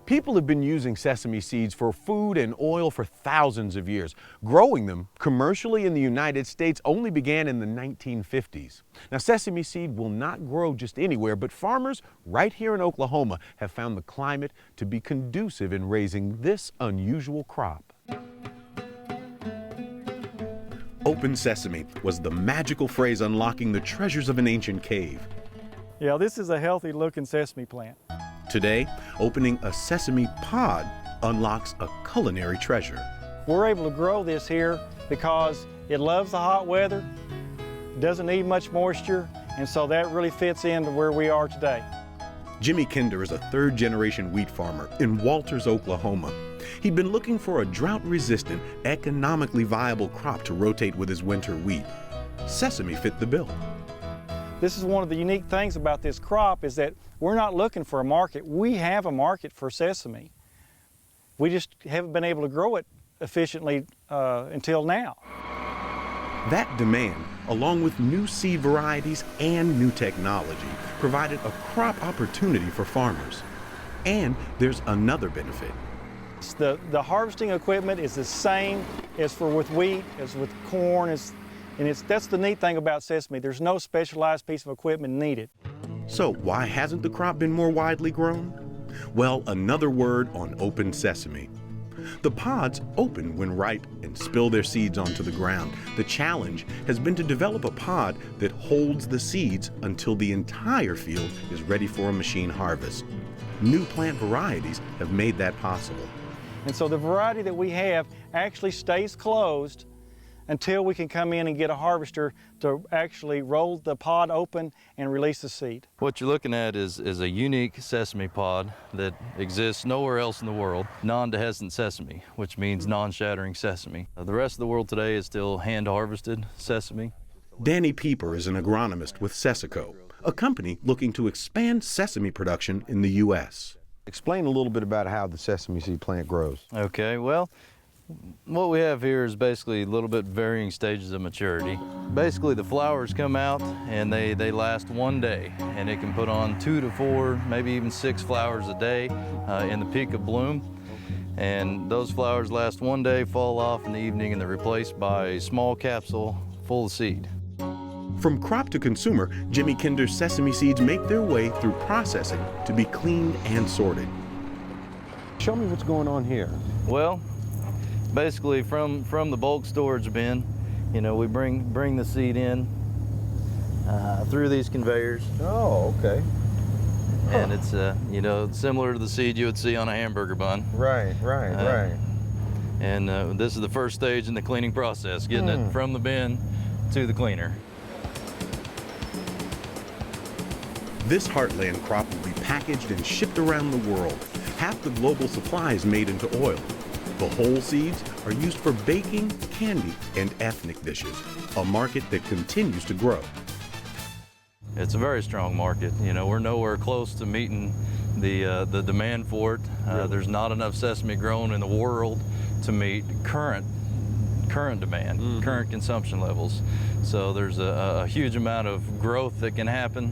People have been using sesame seeds for food and oil for thousands of years. Growing them commercially in the United States only began in the 1950s. Now, sesame seed will not grow just anywhere, but farmers right here in Oklahoma have found the climate to be conducive in raising this unusual crop. Open sesame was the magical phrase unlocking the treasures of an ancient cave. Yeah, this is a healthy looking sesame plant. Today, opening a sesame pod unlocks a culinary treasure. We're able to grow this here because it loves the hot weather, doesn't need much moisture, and so that really fits into where we are today. Jimmy Kinder is a third-generation wheat farmer in Walters, Oklahoma. He'd been looking for a drought-resistant, economically viable crop to rotate with his winter wheat. Sesame fit the bill. This is one of the unique things about this crop is that we're not looking for a market. We have a market for sesame. We just haven't been able to grow it efficiently until now. That demand, along with new seed varieties and new technology, provided a crop opportunity for farmers. And there's another benefit. The harvesting equipment is the same as with wheat, as with corn, that's the neat thing about sesame. There's no specialized piece of equipment needed. So why hasn't the crop been more widely grown? Well, another word on open sesame. The pods open when ripe and spill their seeds onto the ground. The challenge has been to develop a pod that holds the seeds until the entire field is ready for a machine harvest. New plant varieties have made that possible. And so the variety that we have actually stays closed until we can come in and get a harvester to actually roll the pod open and release the seed. What you're looking at is a unique sesame pod that exists nowhere else in the world, non-dehiscent sesame, which means non-shattering sesame. The rest of the world today is still hand-harvested sesame. Danny Pieper is an agronomist with Sesico, a company looking to expand sesame production in the U.S. Explain a little bit about how the sesame seed plant grows. Okay, well, what we have here is basically a little bit varying stages of maturity. Basically, the flowers come out and they last one day, and it can put on 2 to 4, maybe even 6 flowers a day in the peak of bloom. And those flowers last one day, fall off in the evening, and they're replaced by a small capsule full of seed. From crop to consumer, Jimmy Kinder's sesame seeds make their way through processing to be cleaned and sorted. Show me what's going on here. Well, basically from the bulk storage bin, you know, we bring the seed in through these conveyors. Oh, okay. And it's you know, similar to the seed you would see on a hamburger bun. Right. And this is the first stage in the cleaning process, getting it from the bin to the cleaner. This Heartland crop will be packaged and shipped around the world. Half the global supply is made into oil. The whole seeds are used for baking, candy, and ethnic dishes, a market that continues to grow. It's a very strong market. You know, we're nowhere close to meeting the demand for it. There's not enough sesame grown in the world to meet current demand, current consumption levels. So there's a huge amount of growth that can happen.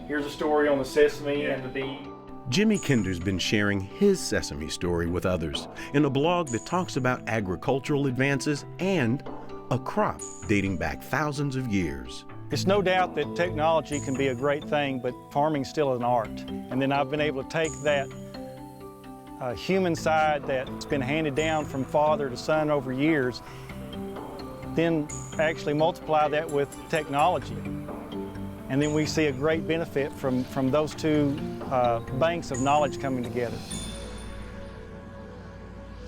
Here's a story on the sesame and the bee. Jimmy Kinder's been sharing his sesame story with others in a blog that talks about agricultural advances and a crop dating back thousands of years. It's no doubt that technology can be a great thing, but farming's still an art. And then I've been able to take that human side that's been handed down from father to son over years, then actually multiply that with technology. And then we see a great benefit from those two banks of knowledge coming together.